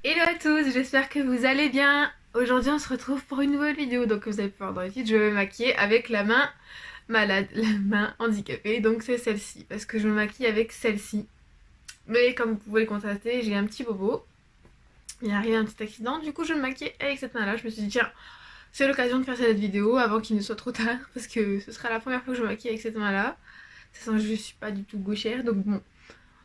Hello à tous, j'espère que vous allez bien. Aujourd'hui on se retrouve pour une nouvelle vidéo. Donc vous avez pu voir dans le titre, je vais me maquiller avec la main malade, la main handicapée. Donc c'est celle-ci, parce que je me maquille avec celle-ci. Mais comme vous pouvez le constater, j'ai un petit bobo. Il est arrivé un petit accident, du coup je me maquille avec cette main-là. Je me suis dit tiens, c'est l'occasion de faire cette vidéo avant qu'il ne soit trop tard. Parce que ce sera la première fois que je me maquille avec cette main-là. De toute façon je suis pas du tout gauchère, donc bon.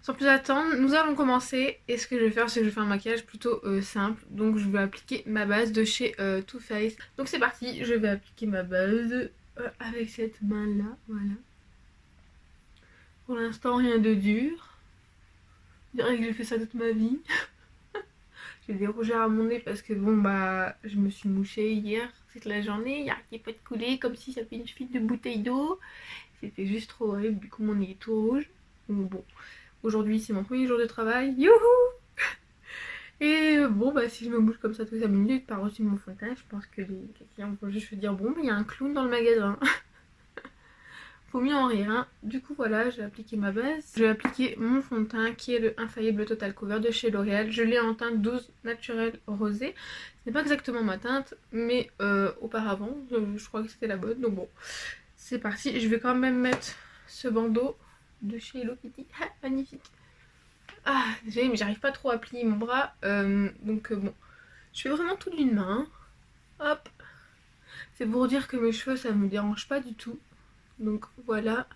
Sans plus attendre, nous allons commencer. Et ce que je vais faire, c'est que je vais faire un maquillage plutôt simple. Donc je vais appliquer ma base de chez Too Faced. Donc c'est parti, je vais appliquer ma base avec cette main-là. Voilà. Pour l'instant, rien de dur. Je dirais que j'ai fait ça toute ma vie. J'ai des rougeurs à mon nez parce que bon bah je me suis mouchée hier toute la journée. Il y a arrêté pas de couler comme si ça fait une fuite de bouteille d'eau. C'était juste trop horrible, du coup mon nez est tout rouge. Donc bon, aujourd'hui c'est mon premier jour de travail. Youhou! Et bon bah si je me bouge comme ça toutes les 5 minutes par dessus mon fond de teint, je pense que les clients vont juste se dire bon bah il y a un clown dans le magasin. Faut mieux en rire hein. Du coup voilà, j'ai appliqué ma base. Je vais appliquer mon fond de teint qui est le Infaillible Total Cover de chez L'Oréal. Je l'ai en teinte 12 naturel rosé. Ce n'est pas exactement ma teinte, mais auparavant je crois que c'était la bonne. Donc bon, c'est parti. Je vais quand même mettre ce bandeau de chez Hello Kitty. Magnifique. Ah, désolée, mais j'arrive pas trop à plier mon bras. Donc bon, je fais vraiment tout d'une main. Hop. C'est pour dire que mes cheveux, ça me dérange pas du tout. Donc voilà.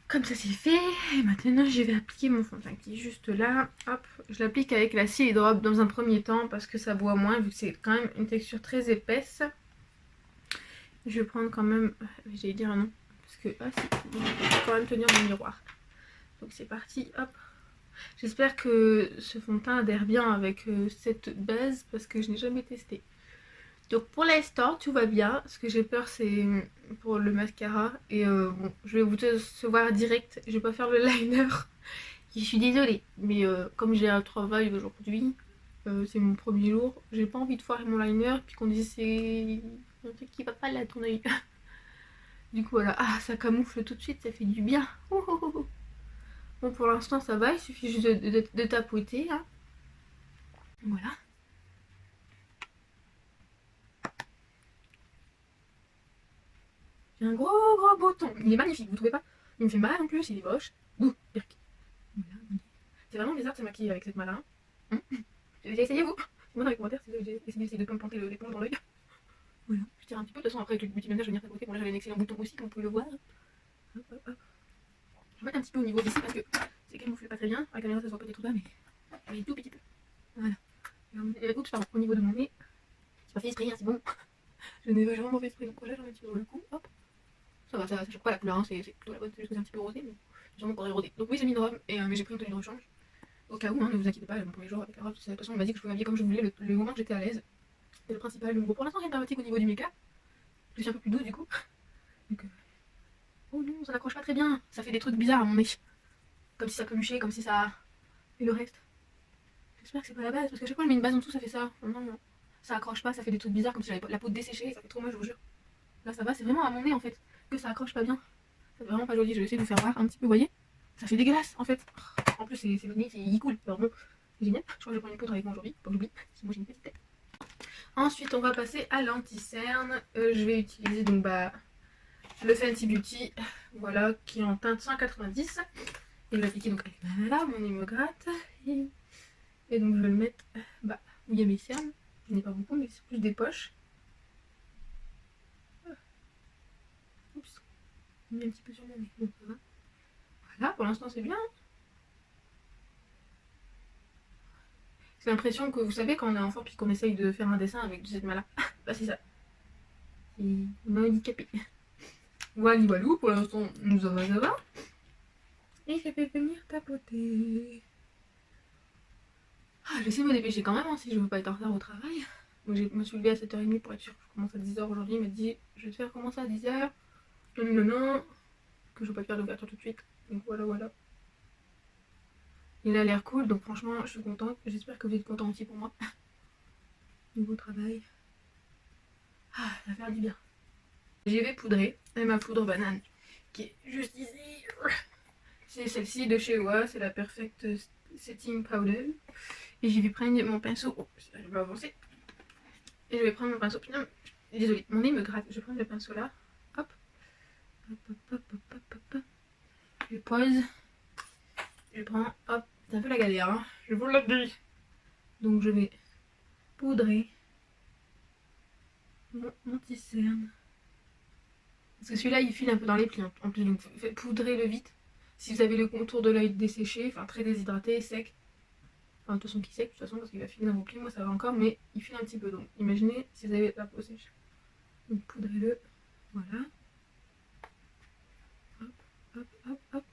Comme ça c'est fait. Et maintenant, je vais appliquer mon fond de teint qui est juste là. Hop. Je l'applique avec la Silly Drop dans un premier temps parce que ça boit moins vu que c'est quand même une texture très épaisse. Je vais prendre quand même... J'allais dire non. Parce que... Ah si. Je vais quand même tenir mon miroir. Donc c'est parti. Hop. J'espère que ce fond de teint adhère bien avec cette base parce que je n'ai jamais testé. Donc pour l'instant tout va bien. Ce que j'ai peur c'est pour le mascara. Et bon, je vais vous recevoir direct. Je vais pas faire le liner. Je suis désolée. Mais comme j'ai un travail aujourd'hui, c'est mon premier jour. J'ai pas envie de foirer mon liner. Puis qu'on dise c'est un truc qui va pas là à ton oeil. Du coup voilà. Ah ça camoufle tout de suite. Ça fait du bien. Oh, oh, oh. Bon pour l'instant ça va. Il suffit juste de tapoter. Hein. Voilà. J'ai un gros bouton. Il est magnifique, vous trouvez pas? Il me fait mal en plus, il est moche. Bouh, Birk. Voilà. C'est vraiment bizarre de se maquiller avec cette main-là. J'ai déjà essayé vous? Moi dans les commentaires si vous avez essayé de pas me planter l'éponge dans l'œil. Voilà. Je tire un petit peu, de toute façon après avec le petit bandage je vais venir tapoter. Bon là j'avais un excellent bouton aussi comme vous pouvez le voir. Hop hop hop. Je vais mettre un petit peu au niveau d'ici parce que c'est camouflé pas très bien. À la caméra ça se voit peut-être pas mais tout petit peu. Voilà. Et oups, pardon, au niveau de mon nez. C'est pas fait esprit, hein, c'est bon. Je n'ai vraiment fait esprit donc là j'en mets un petit peu dans le cou. Hop. Ça choque pas la couleur, hein, c'est plutôt la bonne, c'est juste que c'est un petit peu rosé, mais sûrement qu'on aurait rosé. Donc oui, j'ai mis une robe, mais j'ai pris une tenue de rechange. Au cas où, hein, ne vous inquiétez pas, mon premier jour avec la robe, de toute façon on m'a dit que je pouvais m'habiller comme je voulais, le moment que j'étais à l'aise. C'était le principal. Donc bon, pour l'instant rien de dramatique au niveau du make-up. Je suis un peu plus douce du coup. Donc, oh non, ça n'accroche pas très bien, ça fait des trucs bizarres à mon nez. Comme si ça peluchait, comme si ça... Et le reste. J'espère que c'est pas la base, parce que chaque fois que je mets une base en dessous, ça fait ça. Non, non, ça accroche pas, ça fait des trucs bizarres, comme si j'avais la peau desséchée, ça fait trop moche, je vous jure. Là ça va, c'est vraiment à mon nez en fait, que ça accroche pas bien. C'est vraiment pas joli, je vais essayer de vous faire voir un petit peu, vous voyez. Ça fait dégueulasse en fait. En plus, c'est le nez, il coule. Alors bon, c'est génial. Je crois que je vais prendre une poudre avec moi aujourd'hui, pas que j'oublie, parce que moi j'ai une petite tête. Ensuite, on va passer à l'anti-cerne. Je vais utiliser donc le Fenty Beauty, voilà, qui est en teinte 190. Et je vais appliquer donc là, mon nez me gratte. Et donc je vais le mettre où il y a mes cernes. Je n'ai pas beaucoup, mais c'est plus des poches. Oups, j'ai mis un petit peu sur mon nez. Donc ça va. Voilà, pour l'instant c'est bien. J'ai l'impression que vous savez quand on est enfant puis qu'on essaye de faire un dessin avec cette main là. Bah c'est ça. C'est main handicapée. Voilà, walou, pour l'instant ça va. Et je vais venir tapoter. Ah, je vais essayer de me dépêcher quand même hein, si je veux pas être en retard au travail. Donc je me suis levée à 7h30 pour être sûre que je commence à 10h aujourd'hui. Il m'a dit je vais te faire commencer à 10h. Non. Que je veux pas faire l'ouverture tout de suite. Donc voilà. Il a l'air cool, donc franchement, je suis contente. J'espère que vous êtes contents aussi pour moi. Nouveau travail. Ah, ça va faire du bien. J'y vais poudrer. Et ma poudre banane, qui est juste ici. C'est celle-ci de chez OA, c'est la Perfect Setting Powder. Et je vais prendre mon pinceau. Oh, je vais avancer. Et je vais prendre mon pinceau. Putain, désolée, mon nez me gratte. Je vais prendre le pinceau là. Hop. Hop, hop, hop, hop, hop, hop, hop. Je pose. Je prends. Hop. C'est un peu la galère, hein. Je vous le dis. Donc je vais poudrer mon anti-cerne. Parce que celui-là il file un peu dans les plis en plus, donc poudrez-le vite. Si vous avez le contour de l'œil desséché, enfin très déshydraté, sec, enfin de toute façon qui sec de toute façon parce qu'il va filer dans vos plis, moi ça va encore, mais il file un petit peu, donc imaginez si vous avez la peau sèche. Donc poudrez-le, voilà. Hop, hop, hop, hop.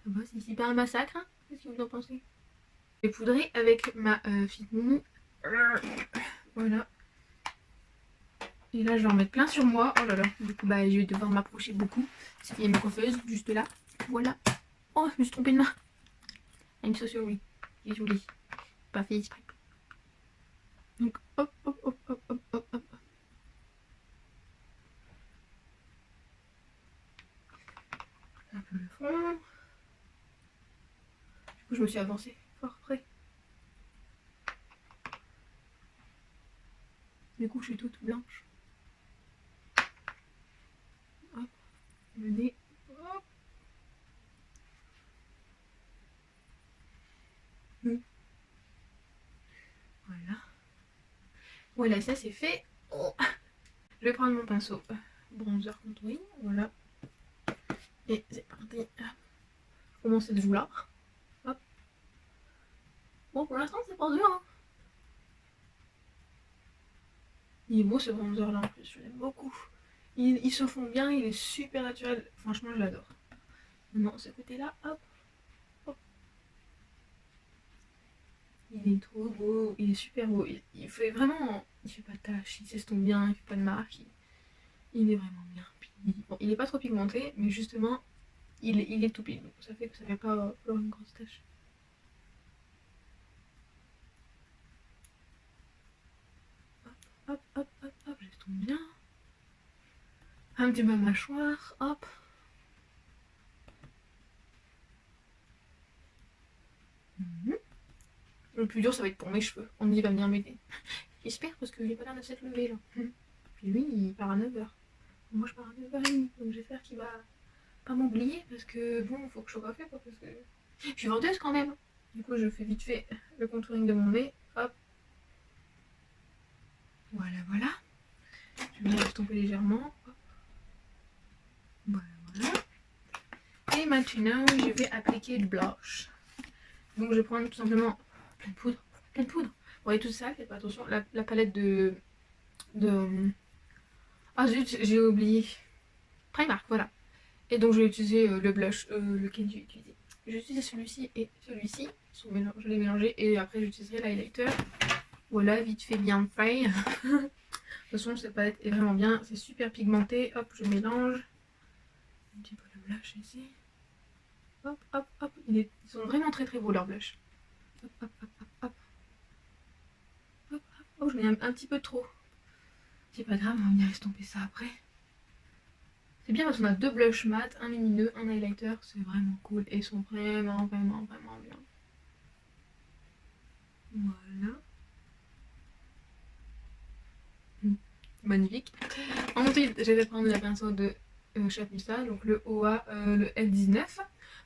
Ça va, c'est pas un massacre, hein. Qu'est-ce que vous en pensez? Je vais poudrer avec ma Fit Me. Voilà. Et là je vais en mettre plein sur moi. Oh là là. Du coup bah je vais devoir m'approcher beaucoup. Il y a ma coiffeuse juste là. Voilà. Oh je me suis trompée de main. I'm so sorry. Désolée. Pas fait exprès. Donc hop hop hop hop hop hop hop. Un peu le front. Du coup je me suis avancée fort près. Du coup je suis toute blanche. Hop. Le nez. Hop. Voilà. Voilà, ça c'est fait. Oh. Je vais prendre mon pinceau bronzer contouring. Voilà. Et c'est parti. Je commence cette joue là. Hop. Bon, pour l'instant c'est pas dur, hein. Il est beau ce bronzer là en plus, je l'aime beaucoup. Il se fond bien, il est super naturel. Franchement, je l'adore. Non, ce côté là, hop. Hop. Il est trop beau, il est super beau. Il fait vraiment. Il fait pas de taches, il s'estompe bien, il fait pas de marques. Il est vraiment bien. Puis, bon, il est pas trop pigmenté, mais justement, il est tout pile. Donc ça fait que ça fait pas avoir une grosse tache. Hop, hop, hop, hop, j'estompe bien. Un petit peu ma mâchoire, hop. Le plus dur ça va être pour mes cheveux. On y va venir m'aider. J'espère parce qu'il est pas l'air de s'être levé là. Puis lui il part à 9h. Moi je pars à 9h30. Donc j'espère qu'il va pas m'oublier parce que bon faut que je sois coiffée quoi. Parce que je suis vendeuse quand même. Du coup je fais vite fait le contouring de mon nez. Hop. Voilà voilà. Je vais venir estomper légèrement. Hop. Voilà voilà. Et maintenant je vais appliquer le blush. Donc je vais prendre tout simplement plein de poudre. Plein de poudre. Bon et tout ça, faites pas attention. La palette de... Ah zut, j'ai oublié. Primark, voilà. Et donc je vais utiliser le blush, lequel j'ai utilisé. Je vais utiliser celui-ci et celui-ci. Je les mélanger et après j'utiliserai l'highlighter. Voilà, vite fait, bien fait. De toute façon, cette palette est vraiment bien. C'est super pigmenté. Hop, je mélange. Un petit peu de blush ici. Hop, hop, hop. Ils sont vraiment très très beaux leurs blushs. Hop, hop, hop, hop, hop. Hop, hop. Oh, je mets un petit peu trop. C'est pas grave, on va venir estomper ça après. C'est bien parce qu'on a deux blushs mat, un lumineux, un highlighter. C'est vraiment cool et ils sont vraiment, vraiment, vraiment bien. Voilà. Magnifique. Ensuite, je vais prendre la pinceau de Chapulsa, donc le OA, le L19.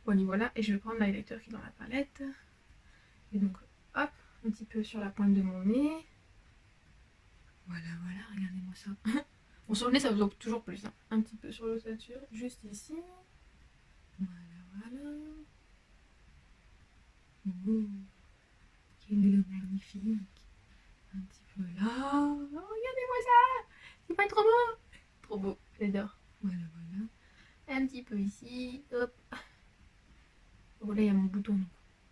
Voilà, et je vais prendre l'highlighter qui est dans la palette. Et donc, hop, un petit peu sur la pointe de mon nez. Voilà, voilà, regardez-moi ça. Bon, sur le nez, ça vous en coûte toujours plus. Hein. Un petit peu sur l'ossature, juste ici. Voilà, voilà. Quel glow magnifique. Un petit peu là. Oh, regardez-moi ça. C'est pas trop beau. Trop beau, j'adore. Voilà, voilà. Un petit peu ici. Hop. Oh, là, il y a mon bouton. Donc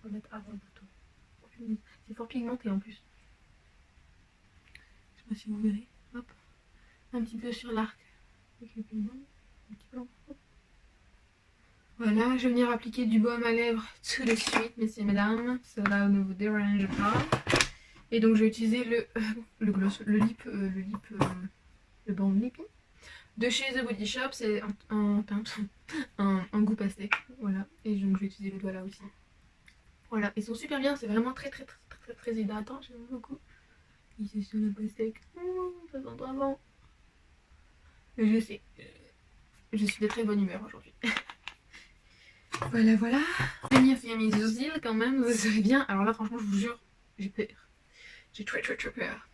on va mettre avant le bouton. C'est fort pigmenté en plus. Je sais pas si vous verrez. Hop. Un petit peu sur l'arc. Avec le pigment. Un petit peu. Hop. Voilà, je vais venir appliquer du baume à lèvres tout de suite, messieurs et mesdames. Cela ne vous dérange pas. Et donc, je vais utiliser le gloss, le balm lipping de chez The Body Shop. C'est un teinte, un goût pastèque. Voilà. Et donc, je vais utiliser le doigt là aussi. Voilà, ils sont super bien, c'est vraiment très hydratant, j'aime beaucoup. Ils se sont un peu secs, ça sent très bon. Mais je sais, je suis de très bonne humeur aujourd'hui. Voilà. J'ai bien fait mes sourcils quand même, vous savez bien. Alors là, franchement, je vous jure, j'ai peur. J'ai très peur.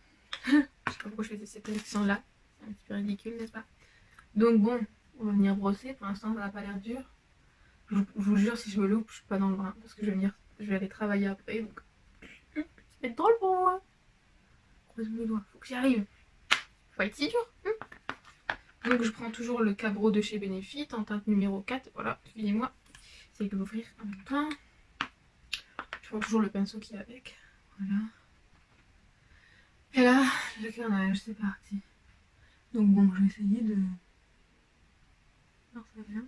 Je sais pas pourquoi je fais cette action-là. C'est un petit peu ridicule, n'est-ce pas? Donc bon, on va venir brosser. Pour l'instant, ça n'a pas l'air dur. Je vous jure, si je me loupe, je suis pas dans le bain. Parce que je vais aller travailler après. Donc, ça va être drôle pour moi. Croise mes doigts, faut que j'y arrive. Faut être si dur. Donc je prends toujours le Cabro de chez Benefit en teinte numéro 4. Voilà, excusez-moi. J'essaie de l'ouvrir en même temps. Je prends toujours le pinceau qui est avec. Voilà. Et là, le carnage, c'est parti. Donc bon, je vais essayer de... Alors ça vient.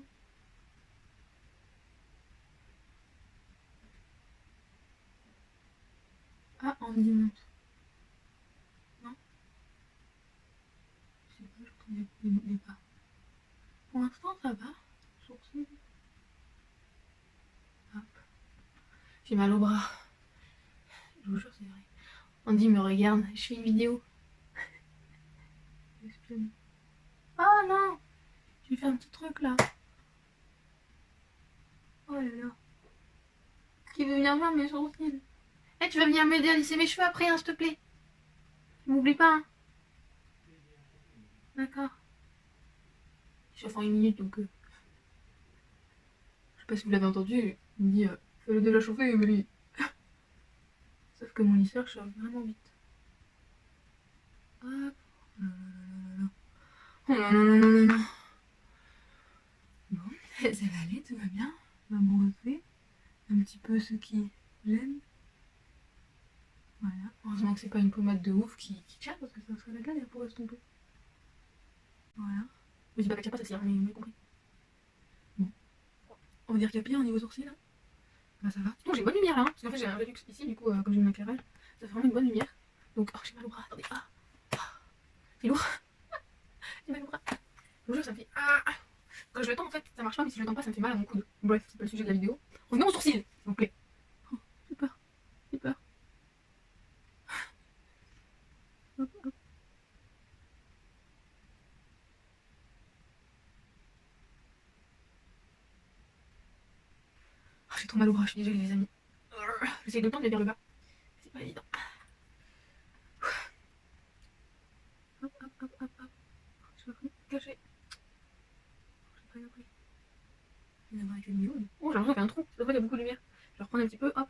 Ah, on dit monte. Non? Je sais pas, je trouve des pas. Pour l'instant, ça va. Sourcil. Hop. J'ai mal au bras. Je vous jure, c'est vrai. Andy me regarde, je fais une vidéo. Ah non! J'ai fait un petit truc là. Oh là là. Qui veut venir voir mes sourcils? Eh, tu vas venir m'aider à lisser mes cheveux après, hein, s'il te plaît. Tu m'oublies pas, hein. D'accord. Je chauffe en une minute, donc... je sais pas si vous l'avez entendu, il me dit fais-le déjà chauffer, Emily. Sauf que mon lisseur chauffe vraiment vite. Hop. Oh là là là là là. Bon, ça va aller, tout va bien. On va brosser un petit peu ce qui gêne. Voilà. Heureusement que c'est pas une pommade de ouf qui tient parce que ça serait la galère pour estomper. Voilà. Mais c'est pas qu'elle tient pas, ça tient, mais vous m'avez compris. Bon. On va dire qu'il y a pire au niveau sourcil là. Bah ça va. Bon, j'ai une bonne lumière là, hein, parce qu'en fait j'ai un Velux ici, du coup, comme j'ai mon éclairage, ça fait vraiment une bonne lumière. Donc, oh, j'ai mal au bras, attendez. C'est lourd. J'ai mal au bras. Je vous jure, ça me fait. Quand je le tends, en fait, ça marche pas, mais si je le tends pas, ça me fait mal à mon coude. Bref, c'est pas le sujet de la vidéo. Revenons aux sourcils, s'il vous plaît. Oh, j'ai peur. J'ai peur. Hop, hop. Oh, j'ai trop mal au bras, je suis désolée, les amis. J'essaie de tendre vers le bas. C'est pas évident. Hop, hop, hop, hop, hop. Je vais cacher. J'ai pas compris. Il y en a avec une vidéo. Oh, j'ai l'impression qu'il y a un trou. C'est pour ça qu'il y a beaucoup de lumière. Je vais reprendre un petit peu, hop.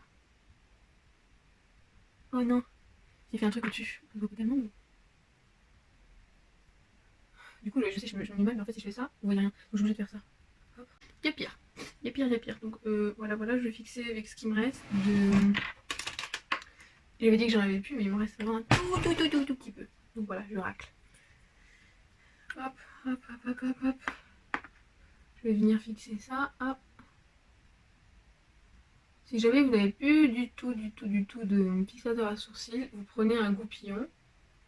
Oh non. J'ai fait un truc au-dessus. Ça se voit pas tellement, mais... Du coup, je sais, je me mets mal, mais en fait, si je fais ça, vous voyez rien. Donc, je suis obligée de faire ça. Hop. Il y a pire. Il y a pire. Donc, voilà, je vais fixer avec ce qui me reste. J'avais dit que j'en avais plus, mais il me reste vraiment un tout petit peu. Donc voilà, je racle. Hop, hop, hop, hop, hop, hop. Je vais venir fixer ça. Hop. Si jamais vous n'avez plus du tout de fixateur à sourcils, vous prenez un goupillon,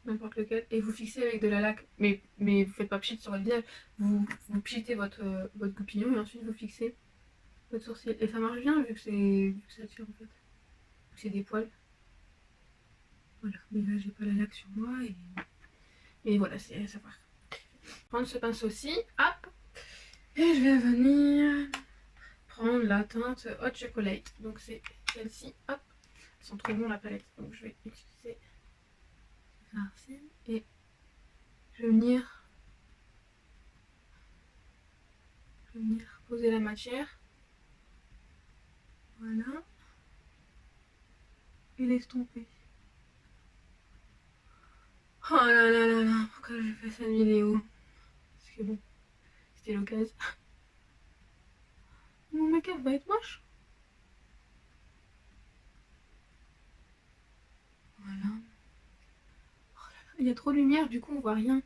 n'importe lequel, et vous fixez avec de la laque. Mais vous faites pas pchit sur votre visage. Vous pchitez votre goupillon et ensuite vous fixez votre sourcil. Et ça marche bien vu que ça tire en fait. C'est des poils. Voilà, mais là j'ai pas la laque sur moi et voilà, c'est à savoir. Prendre ce pinceau-ci, hop, et je vais venir prendre la teinte Hot Chocolate. Donc c'est celle-ci, hop, elles sont trop bonnes la palette. Donc je vais utiliser la racine et je vais venir poser la matière. Voilà. Et l'estomper. Oh là là là là, pourquoi j'ai fait cette vidéo? Parce que bon, c'était l'occasion. Mon make-up va être moche. Voilà. Oh là là, il y a trop de lumière, du coup on voit rien.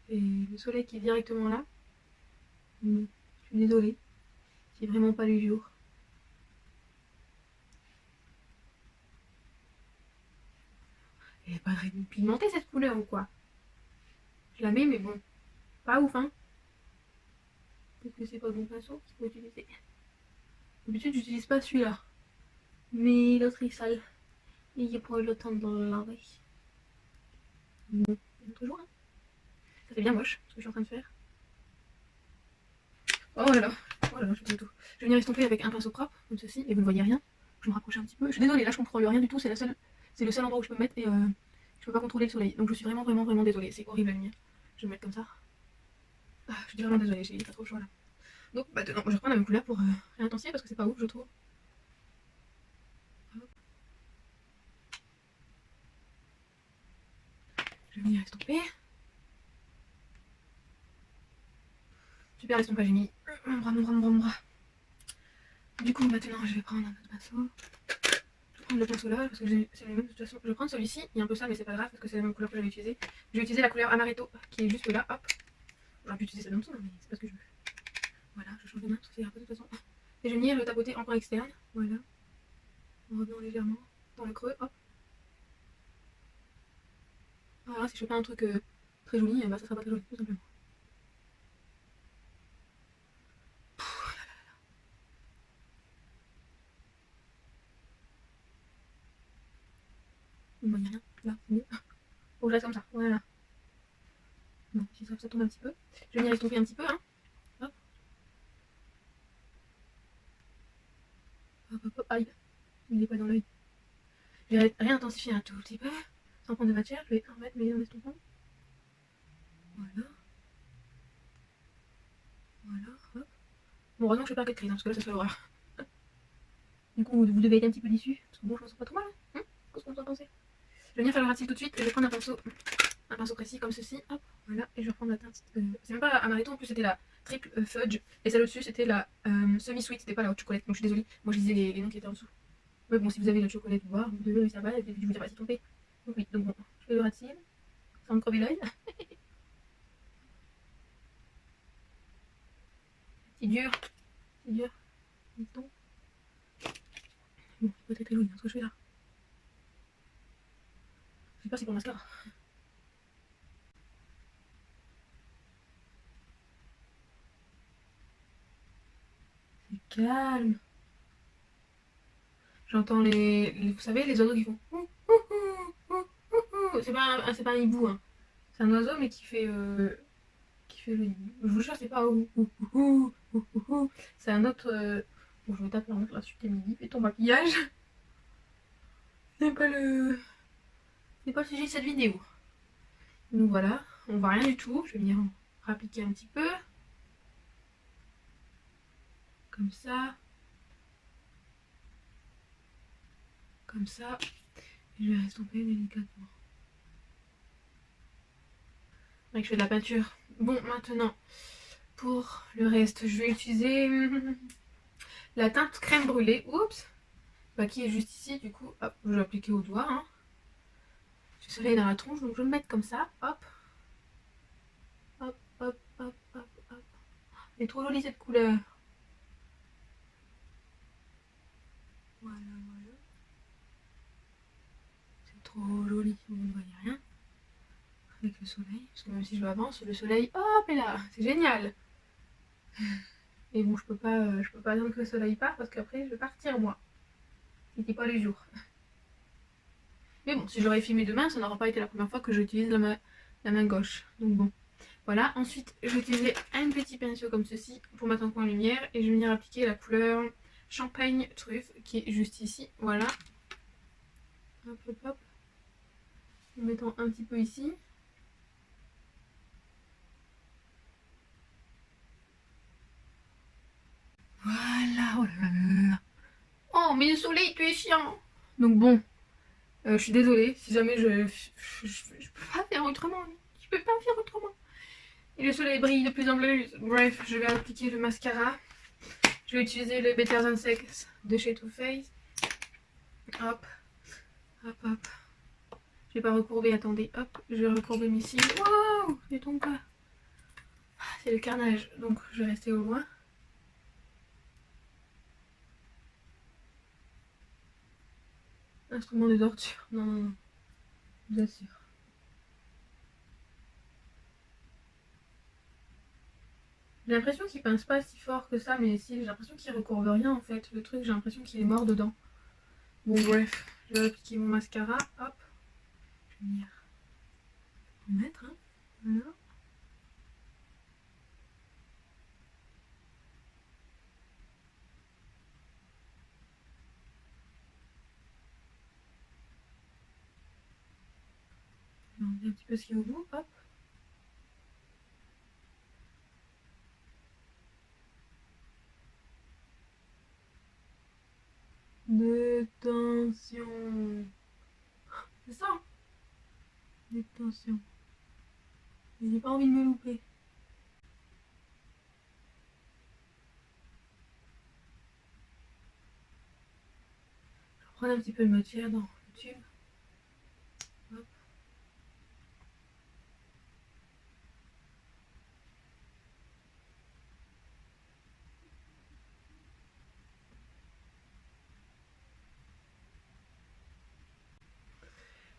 Et le soleil qui est directement là. Je suis désolée. C'est vraiment pas du jour. Elle est pas très pigmentée cette couleur ou quoi? Je la mets mais bon, pas ouf hein. Peut-être que c'est pas le bon pinceau qu'il faut utiliser. D'habitude j'utilise pas celui-là. Mais l'autre est sale. Et il a pas eu le temps de le laver. Bon, toujours hein. Ça fait bien moche ce que je suis en train de faire. Oh là là, oh là là, je fais tout. Je vais venir estomper avec un pinceau propre, comme ceci, et vous ne voyez rien. Je vais me rapprocher un petit peu. Je suis désolée, là je contrôle rien du tout, c'est le seul endroit où je peux me mettre et je peux pas contrôler le soleil. Donc je suis vraiment désolée, c'est horrible la lumière. Je vais me mettre comme ça. Ah, je suis vraiment désolée, j'ai pas trop le choix là. Donc maintenant, je reprends la même couleur pour réintensifier parce que c'est pas ouf, je trouve. Hop. Je vais venir estomper. Super l'estompage, j'ai mis mon bras. Du coup maintenant je vais prendre un autre pinceau. Je vais prendre le pinceau là parce que c'est le même de toute façon. Je vais prendre celui-ci, il est un peu sale mais c'est pas grave parce que c'est la même couleur que j'avais utilisée. Je vais utiliser la couleur Amaretto qui est juste là, hop. J'aurais pu utiliser celle en dessous mais c'est pas ce que je veux. Voilà, je change de main parce que ça ira pas de toute façon. Et je vais venir le tapoter en coin externe, voilà. En revenant légèrement dans le creux, hop. Voilà, si je fais pas un truc très joli, bah ça sera pas très joli tout simplement. Bon, il y a rien, là, c'est mieux. Bon, je reste comme ça, voilà. Bon, si ça tombe un petit peu. Je vais venir estomper un petit peu, hein. Hop. Hop, hop, hop, aïe. Il est pas dans l'œil. Je vais réintensifier un tout petit peu. Sans prendre de matière, je vais en mettre mes estompants. Voilà. Voilà, hop. Bon, heureusement que je fais pas arrêter de crise, hein, parce que là, ça serait l'horreur. Du coup, vous devez être un petit peu déçus. Parce que bon, je me sens pas trop mal, hein. Qu'est-ce qu'on en pensez? Je vais venir faire le ras-de-cils tout de suite. Je vais prendre un pinceau précis comme ceci. Hop, voilà. Et je vais reprendre la teinte. C'est même pas Amaretto, en plus, c'était la triple fudge. Et celle au-dessus, c'était la semi-sweet. C'était pas la haute chocolate. Donc je suis désolée. Moi, je lisais les noms qui étaient en dessous. Mais bon, si vous avez la chocolate, boire, vous devez réussir à battre. Et puis je vous dirai si trompé. Donc oui, donc bon, je fais le ras-de-cils sans me crever l'œil. C'est dur. C'est dur. Bon, c'est pas très joli, hein, ce que je fais là. Je sais pas si c'est pour le mascara. C'est calme. J'entends vous savez, les oiseaux qui font. C'est pas un hibou, hein. C'est un oiseau, mais qui fait le hibou. Je vous jure, c'est pas c'est un autre. Bon, je vais taper en là-dessus, t'es midi, fais ton maquillage. C'est pas le. C'est pas le sujet de cette vidéo. Donc voilà, on voit rien du tout. Je vais venir rappliquer un petit peu. Comme ça. Comme ça. Et je vais estomper délicatement. Je fais de la peinture. Bon, maintenant, pour le reste, je vais utiliser la teinte crème brûlée. Oups! Bah, qui est juste ici, du coup. Hop, je vais appliquer au doigt. Hein. J'ai le soleil dans la tronche, donc je vais me mettre comme ça. Hop. Hop, hop, hop, hop, hop. Elle est trop jolie cette couleur. Voilà, voilà. C'est trop joli, vous ne voyez rien. Avec le soleil, parce que même si je avance, le soleil, hop, est là. C'est génial. Et bon, je peux pas attendre que le soleil parte parce qu'après je vais partir moi. C'était pas les jours. Mais bon, si j'aurais filmé demain, ça n'aura pas été la première fois que j'utilise la main gauche. Donc bon. Voilà, ensuite je vais utiliser un petit pinceau comme ceci pour mettre en point lumière et je vais venir appliquer la couleur champagne truffe qui est juste ici. Voilà. Hop hop hop. En mettant un petit peu ici. Voilà, oh là là là. Oh mais le soleil tu es chiant. Donc bon, je suis désolée si jamais je peux pas faire autrement. Je peux pas faire autrement. Et le soleil brille de plus en plus. Bref, je vais appliquer le mascara. Je vais utiliser le Better Than Sex de chez Too Faced. Hop, hop, hop. Je vais pas recourber, attendez. Hop, je vais recourber mes cils. Waouh, je tombe pas. C'est le carnage, donc je vais rester au loin. Instrument de torture. Non, non, non. Je vous assure. J'ai l'impression qu'il pince pas si fort que ça, mais si, j'ai l'impression qu'il recourbe rien en fait. Le truc, j'ai l'impression qu'il est mort dedans. Bon bref, je vais appliquer mon mascara. Hop. Je vais venir en mettre. Hein. Voilà. Je vais enlever un petit peu ce qu'il y a au bout. Hop. Détention. C'est ça. Détention. J'ai pas envie de me louper. Je vais prendre un petit peu de matière dans le tube. Hop.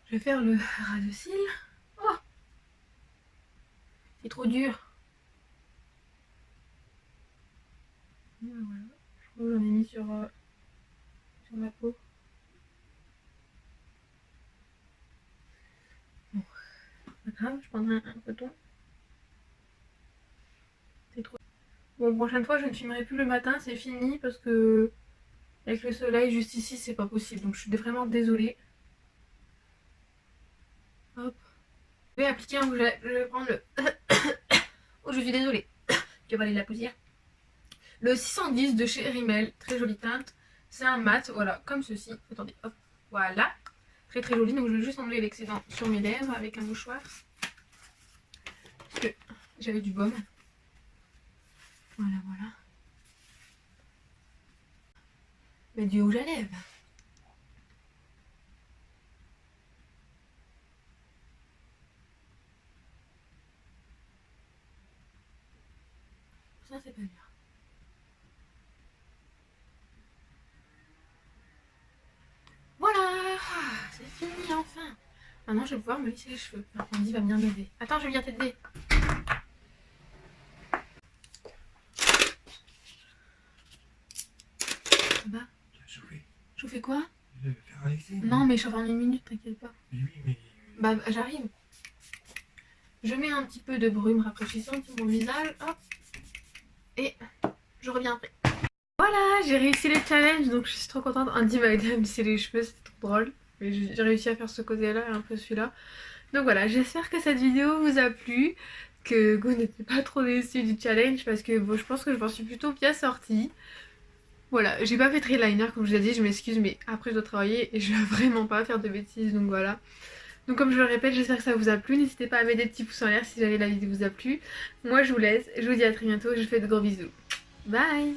Je vais faire le ras de cils. Oh, c'est trop dur. Et ben voilà. Je crois que j'en ai mis sur ma peau. Bon, pas grave, je prendrai un coton. C'est trop. Bon, prochaine fois, je ne filmerai plus le matin, c'est fini parce que avec le soleil juste ici, c'est pas possible. Donc je suis vraiment désolée. Hop. Je vais appliquer un rouge à lèvres. Je vais prendre le. Oh, je suis désolée. Je vais avaler de la poussière. Le 610 de chez Rimmel, très jolie teinte. C'est un mat, voilà, comme ceci. Attendez, hop, voilà. Très très joli, donc je vais juste enlever l'excédent sur mes lèvres avec un mouchoir. Parce que j'avais du baume. Voilà, voilà. Mais du rouge à lèvres. Ça, c'est pas bien. Voilà, c'est fini enfin. Maintenant, je vais pouvoir me lisser les cheveux. Andy va bien m'aider. Attends, je viens t'aider. Bah, chauffer quoi? Je vais faire avec ça. Non, mais chauffe en 1 minute, t'inquiète pas. Mais oui, mais. Bah, j'arrive. Je mets un petit peu de brume rafraîchissante sur mon visage. Hop. Et je reviens après. Voilà, j'ai réussi les challenges, donc je suis trop contente. Andy m'a aidé à me lisser les cheveux, c'est trop drôle. Mais j'ai réussi à faire ce côté-là et un peu celui-là. Donc voilà, j'espère que cette vidéo vous a plu, que vous n'étiez pas trop déçus du challenge parce que bon, je pense que je m'en suis plutôt bien sortie. Voilà, j'ai pas fait de liner comme je vous ai dit, je m'excuse, mais après je dois travailler et je veux vraiment pas faire de bêtises, donc voilà. Donc comme je le répète, j'espère que ça vous a plu. N'hésitez pas à mettre des petits pouces en l'air si jamais la vidéo vous a plu. Moi je vous laisse, je vous dis à très bientôt, je vous fais de gros bisous. Bye.